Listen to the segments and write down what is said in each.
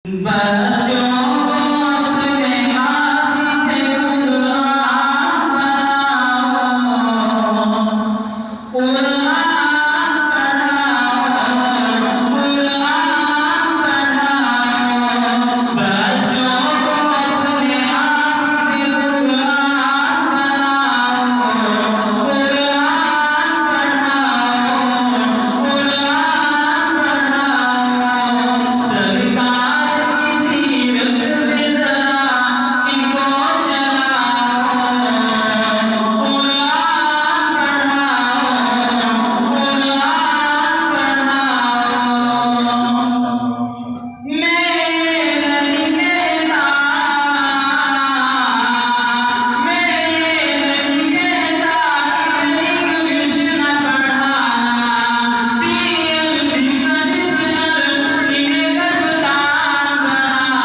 बच्चों को अपने हाथ से कुरान पढ़ाओ, कुरान पढ़ाओ, कुरान पढ़ाओ। बच्चों को अपने हाथ से कुरान पढ़ाओ, कुरान पढ़ाओ, कुरान पढ़ाओ। सरकार की सीरत में जरा इनको चलाओ, कुरान पढ़ाओ, कुरान पढ़ाओ। मैं नहीं कहता, मैं नहीं कहता कि इंग्लिश न पढ़ाना, पीएचडी कमिश्नर इन्हें कप्तान बनाना।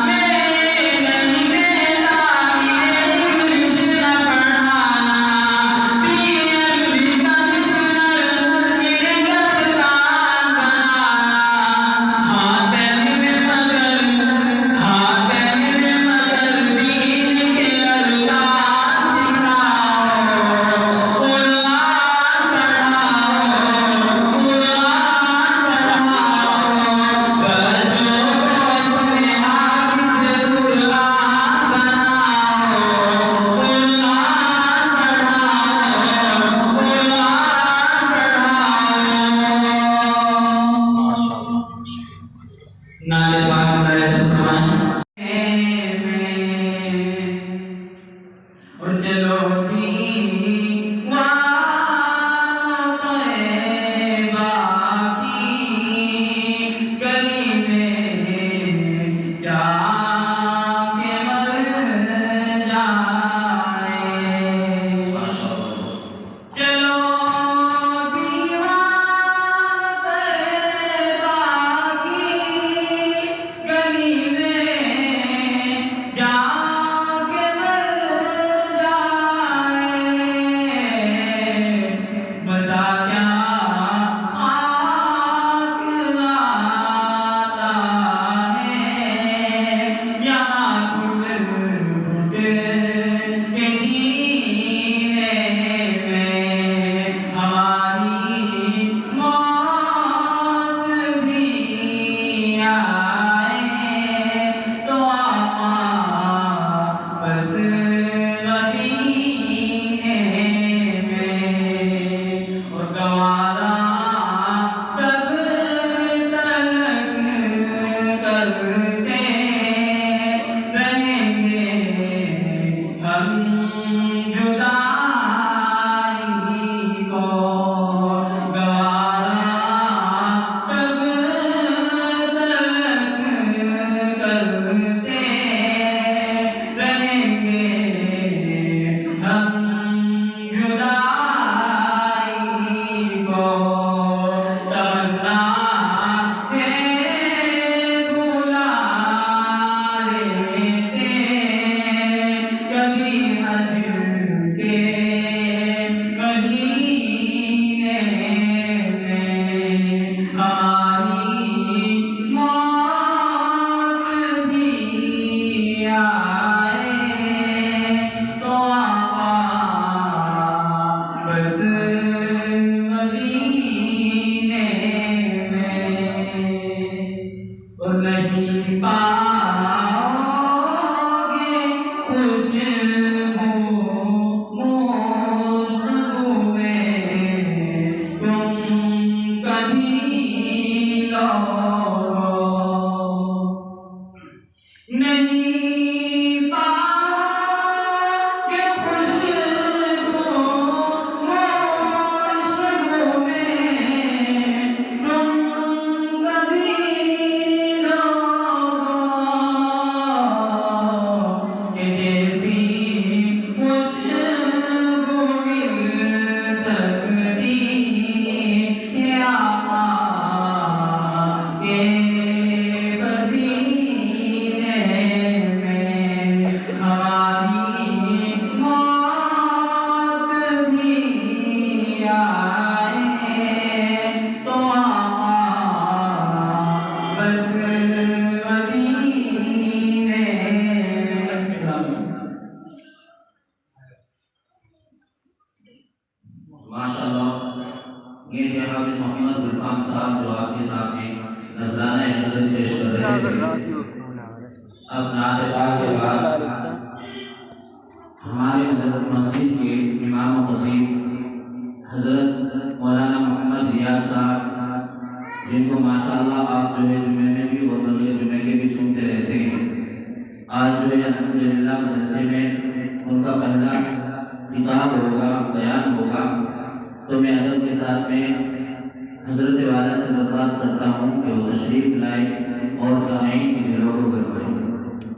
मैं नहीं कहता कि इंग्लिश न पढ़ाना, पीएचडी कमिश्नर इन्हें कप्तान बनाना। हाँ पहले मगर दीन के अल्लाह सिखाओ, कुरान पढ़ाओ, कुरान पढ़ाओ। बच्चों को अपने हाथ से कुरान बनाओ, कुरान पढ़ाओ, कुरान पढ़ाओ। नाले पाक कुरान और चलो दीवानों तैयबा की गली में जाके मर जाए। चलो दीवानों तैयबा की गली में जाके मर जाए। मज़ा क्या आग आता है, यहाँ घुट घुट के जीने में। हमारी मौत भी आए तो आपा बस मदीने में। और गवारा तब तलक करते रहेंगे हम जुदाई को। गवारा तब तलक करते रहेंगे हम जुदाई को। तमन्ना है बुला लेते कभी हज के महीने में। हमारी मौत भी आए तो आपा बस मदीने में। और नहीं पाओगे खुशबू खुशबू में तुम कभी लौटो। नहीं पाओगे खुशबू खुशबू में तुम कभी लौटो। मोहम्मद गुलफाम साहब जो आपके सामने नजराना इबादत पेश कर रहे थे। अब नात पाक के बाद हमारे मस्जिद के इमाम व खतीब हजरत मौलाना मोहम्मद रियाज साहब, जिनको माशाअल्लाह आप जो है जुमे में भी और बगैर जुमे के भी सुनते रहते हैं, आज जो है अल्हम्दुलिल्लाह मदरसे में उनका पहला किताब होगा, बयान होगा। तो मैं अदब के साथ में हजरत वाला से दरख्वास्त करता हूँ कि वो तशरीफ लाए और सामीन की